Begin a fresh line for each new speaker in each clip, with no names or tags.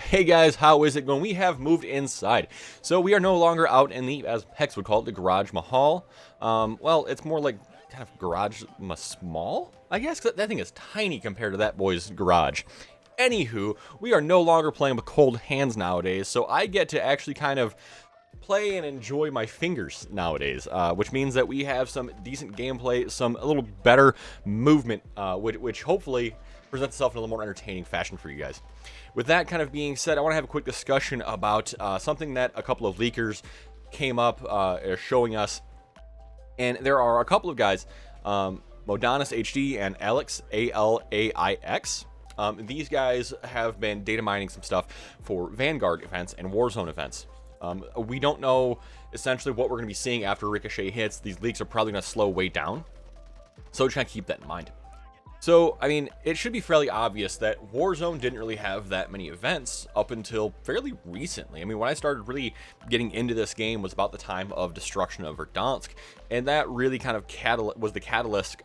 Hey guys, how is it going? We have moved inside. So we are no longer out in the, as Hex would call it, the garage mahal. Well, it's more like kind of garage small, I guess, 'cause that thing is tiny compared to that boy's garage. Anywho, we are no longer playing with cold hands nowadays, so I get to actually kind of play and enjoy my fingers nowadays, which means that we have some decent gameplay, a little better movement, which hopefully presents itself in a little more entertaining fashion for you guys. With that kind of being said, I want to have a quick discussion about something that a couple of leakers came up showing us, and there are a couple of guys, ModenasHD and Alaix, A-L-A-I-X. These guys have been data mining some stuff for Vanguard events and Warzone events. We don't know essentially what we're going to be seeing after Ricochet hits. These leaks are probably going to slow way down, so just kind of keep that in mind. So, I mean, it should be fairly obvious that Warzone didn't really have that many events up until fairly recently. I mean, when I started really getting into this game was about the time of Destruction of Verdansk, and that really kind of was the catalyst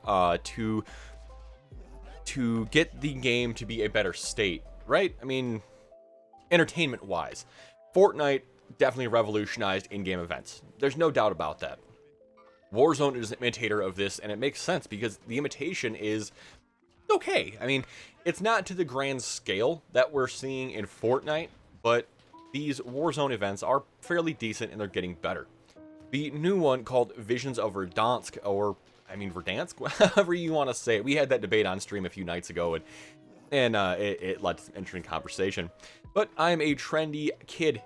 to get the game to be a better state, right? I mean, entertainment-wise, Fortnite definitely revolutionized in-game events. There's no doubt about that. Warzone is an imitator of this, and it makes sense because the imitation is okay. I mean, it's not to the grand scale that we're seeing in Fortnite, but these Warzone events are fairly decent and they're getting better. The new one called Visions of Verdansk, or I mean Verdansk, however you want to say it. We had that debate on stream a few nights ago, and it led to some interesting conversation. But I'm a trendy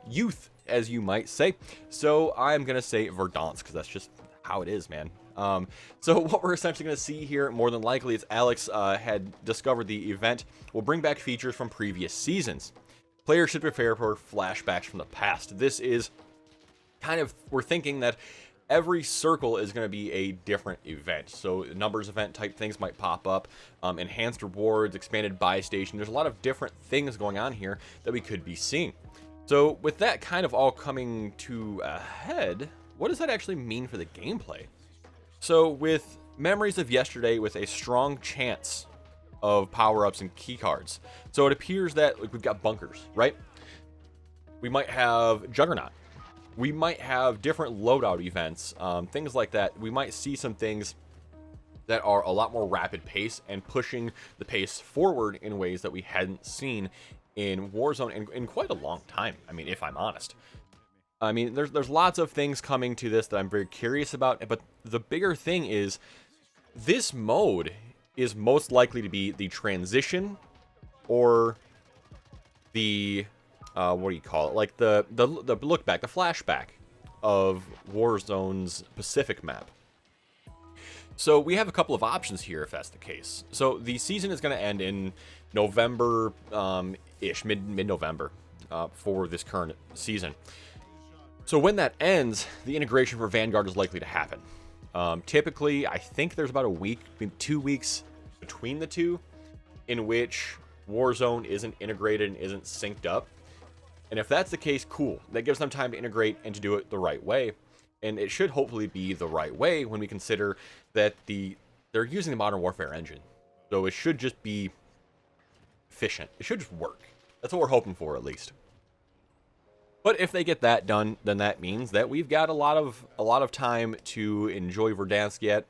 youth, as you might say, so I'm gonna say Verdansk because that's just how it is, man. So what we're essentially going to see here, more than likely, is Alaix had discovered the event will bring back features from previous seasons. Players should prepare for flashbacks from the past. This is kind of, we're thinking that every circle is going to be a different event. So numbers event type things might pop up, enhanced rewards, expanded buy station. There's a lot of different things going on here that we could be seeing. So with that kind of all coming to a head, what does that actually mean for the gameplay? So with Memories of Yesterday with a strong chance of power-ups and keycards. So it appears that we've got bunkers, right? We might have Juggernaut. We might have different loadout events, things like that. We might see some things that are a lot more rapid pace and pushing the pace forward in ways that we hadn't seen in Warzone in quite a long time, I mean, if I'm honest. I mean, there's lots of things coming to this that I'm very curious about, but the bigger thing is this mode is most likely to be the transition or the what do you call it? Like the look back, the flashback of Warzone's Pacific map. So we have a couple of options here if that's the case. So the season is going to end in November ish, mid-November for this current season. So when that ends, the integration for Vanguard is likely to happen. Typically, I think there's about a week, 2 weeks between the two, in which Warzone isn't integrated and isn't synced up. And if that's the case, cool. That gives them time to integrate and to do it the right way. And it should hopefully be the right way when we consider that they're using the Modern Warfare engine. So it should just be efficient. It should just work. That's what we're hoping for, at least. But if they get that done, then that means that we've got a lot of time to enjoy Verdansk yet,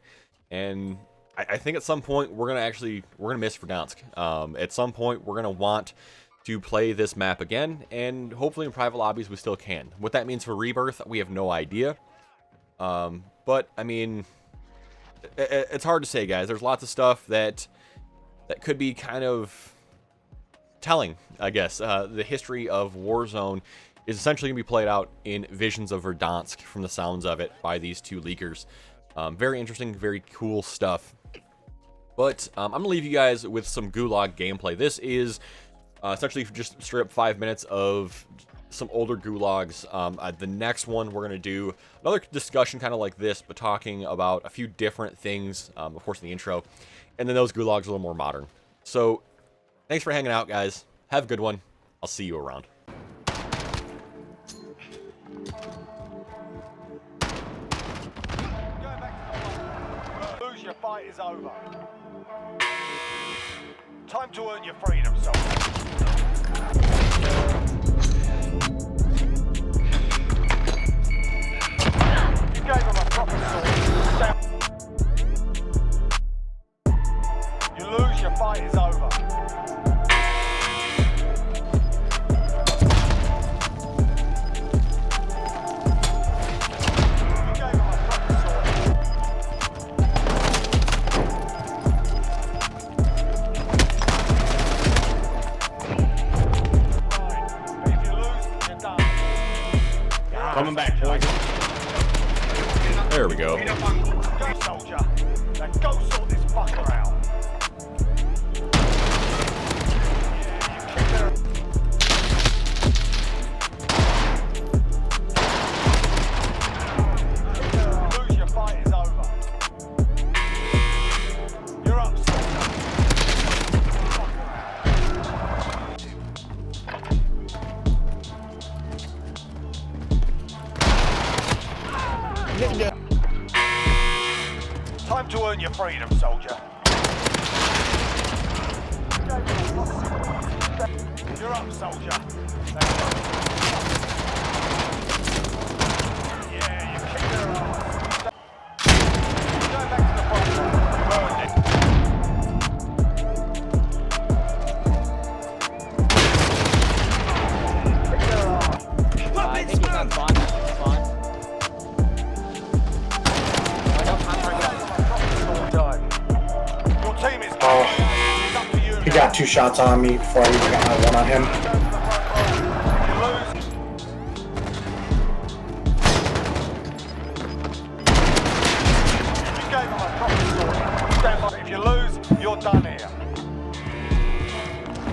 and I think at some point we're gonna miss Verdansk. At some point we're gonna want to play this map again, and hopefully in private lobbies we still can. What that means for Rebirth, we have no idea. But I mean, it's hard to say, guys. There's lots of stuff that could be kind of telling, I guess. The history of Warzone is essentially going to be played out in Visions of Verdansk from the sounds of it by these two leakers. Very interesting, very cool stuff. But I'm going to leave you guys with some Gulag gameplay. This is essentially just straight up 5 minutes of some older Gulags. The next one we're going to do another discussion kind of like this, but talking about a few different things, of course in the intro, and then those Gulags a little more modern. So thanks for hanging out, guys. Have a good one. I'll see you around.
Your fight is over. Time to earn your freedom, soldier.
Coming back, boys.
There we go.
Go, soldier. Now go sort this fucker out. Lose your fight is over. You're up, soldier. Time to earn your freedom, soldier. You're up, soldier. Yeah, you kicked their ass. Go back to the front line. You earned it. Kick their ass.
I think he's on spawn.
Your team is
Oh.
it's up to you.
He got 2 shots on me before I even got my 1 on him.
If you lose, you gave him a proper story. Stand by. If you lose, you're done here.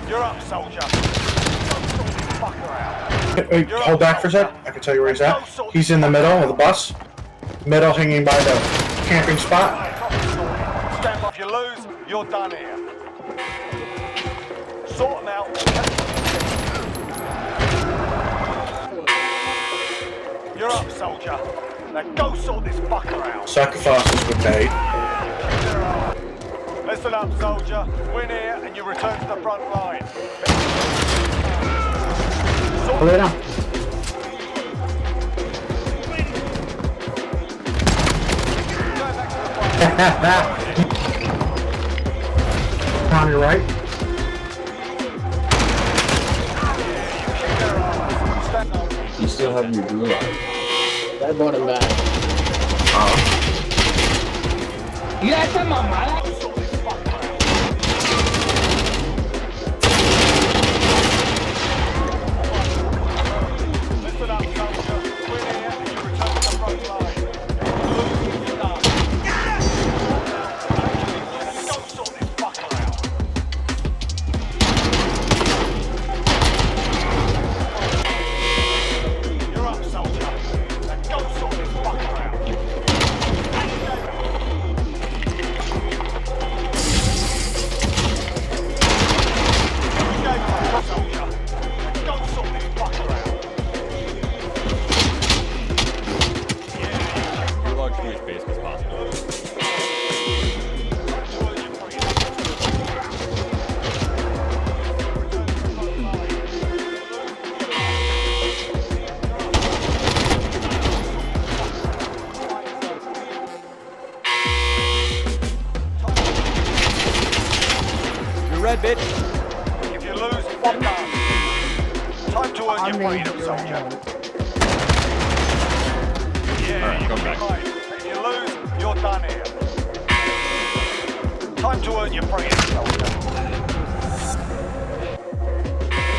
You're up, soldier. Go sort this fucker out.
Wait, hold back for a sec. I can tell you where he's at. He's in the middle of the bus. Middle, hanging by the camping spot.
Stand by. If you lose, you're done here. Sort them out. You're up, soldier. Now go sort this fucker out.
Sacrifices were made.
Listen up, soldier. Win here and you return to the front line.
Pull it down.
Go back to the front line.
On your right.
You still have your gulag.
I brought him back. ¿Y esa mamada?
Listen up, soldier. Win here and you return to the front line. Lose, you're done. Go sort this fucker out. You're up, soldier. Now go sort this fucker out. Soldier. Now go sort this fucker out.
Reload to as basic as possible. You're red, bitch.
If you lose, you're done. Time to earn your freedom, soldier. Yeah,
Alright,
you
come
can
back.
fight. If you lose, you're done here. Time to earn your freedom, soldier.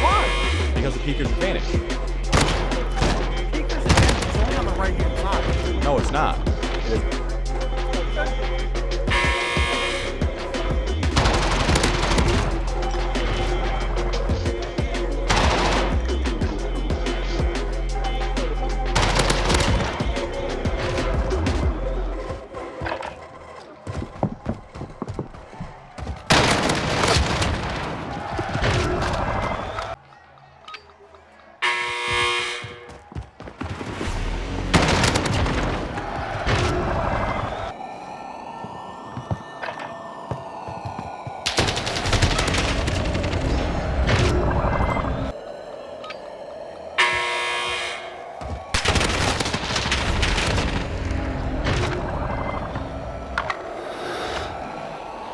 Why?
Because of Peeker's advantage.
Peeker's advantage is only on the right-hand side.
No, it's not. It is